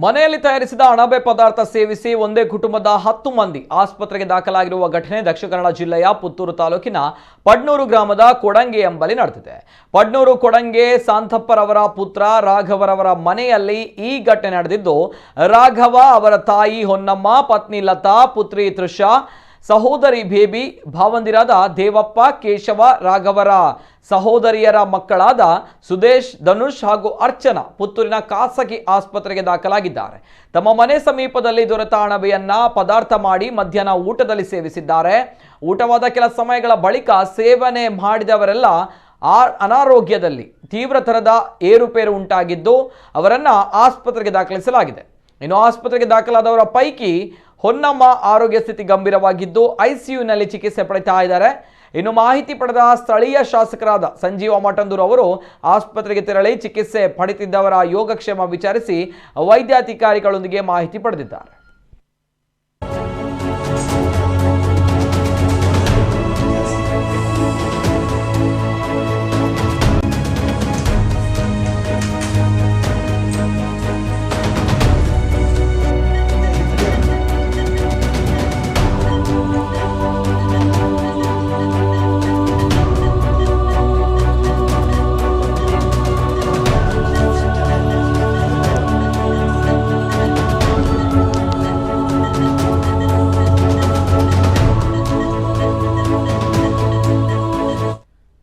ಮನೆಯಲ್ಲಿ ತಯಾರಿಸಿದ ಅಣಬೆ ಪದಾರ್ಥ ಸೇವಿಸಿ ಒಂದೇ ಕುಟುಂಬದ 10 ಮಂದಿ ಆಸ್ಪತ್ರೆಗೆ ದಾಖಲಾಗಿರುವ ಘಟನೆ ದಕ್ಷಿಣ ಕನ್ನಡ ಜಿಲ್ಲೆಯ ಪುತ್ತೂರು ತಾಲೂಕಿನ ಪಡ್ನೂರು ಗ್ರಾಮದ ಕೊಡಂಗೆ ಎಂಬಲ್ಲಿ ನಡೆದಿದೆ. ಪಡ್ನೂರು ಕೊಡಂಗೆ ಸಾಂತಪ್ಪರವರ ಪುತ್ರ ರಾಘವರವರ ಮನೆಯಲ್ಲಿ ಈ ಘಟನೆ ನಡೆದಿದ್ದು, ರಾಘವ ಅವರ ತಾಯಿ ಹೊನ್ನಮ್ಮ, ಪತ್ನಿ ಲತಾ, ಪುತ್ರಿ ತೃಷಾ, ಸಹೋದರಿ ಬೇಬಿ, ಭಾವಂದಿರಾದ ದೇವಪ್ಪ, ಕೇಶವ, ರಾಘವರ ಸಹೋದರಿಯರ ಮಕ್ಕಳಾದ ಸುದೇಶ್, ಧನುಷ್ ಹಾಗೂ ಅರ್ಚನಾ ಪುತ್ತೂರಿನ ಖಾಸಗಿ ಆಸ್ಪತ್ರೆಗೆ ದಾಖಲಾಗಿದ್ದಾರೆ. ತಮ್ಮ ಮನೆ ಸಮೀಪದಲ್ಲಿ ದೊರೆತ ಅಣಬೆಯನ್ನ ಪದಾರ್ಥ ಮಾಡಿ ಮಧ್ಯಾಹ್ನ ಊಟದಲ್ಲಿ ಸೇವಿಸಿದ್ದಾರೆ. ಊಟವಾದ ಕೆಲ ಸಮಯಗಳ ಬಳಿಕ ಸೇವನೆ ಮಾಡಿದವರೆಲ್ಲ ಅನಾರೋಗ್ಯದಲ್ಲಿ ತೀವ್ರತರದ ಏರುಪೇರು ಉಂಟಾಗಿದ್ದು ಅವರನ್ನ ಆಸ್ಪತ್ರೆಗೆ ದಾಖಲಿಸಲಾಗಿದೆ. ಇನ್ನು ಆಸ್ಪತ್ರೆಗೆ ದಾಖಲಾದವರ ಪೈಕಿ ಹೊನ್ನಮ್ಮ ಆರೋಗ್ಯ ಸ್ಥಿತಿ ಗಂಭೀರವಾಗಿದ್ದು ಐಸಿಯುನಲ್ಲಿ ಚಿಕಿತ್ಸೆ ಪಡೆಯುತ್ತಾ ಇದ್ದಾರೆ. ಇನ್ನು ಮಾಹಿತಿ ಪಡೆದ ಸ್ಥಳೀಯ ಶಾಸಕರಾದ ಸಂಜೀವ ಮಠಂದೂರು ಅವರು ಆಸ್ಪತ್ರೆಗೆ ತೆರಳಿ ಚಿಕಿತ್ಸೆ ಪಡೆಯುತ್ತಿದ್ದವರ ಯೋಗಕ್ಷೇಮ ವಿಚಾರಿಸಿ ವೈದ್ಯಾಧಿಕಾರಿಗಳೊಂದಿಗೆ ಮಾಹಿತಿ ಪಡೆದಿದ್ದಾರೆ.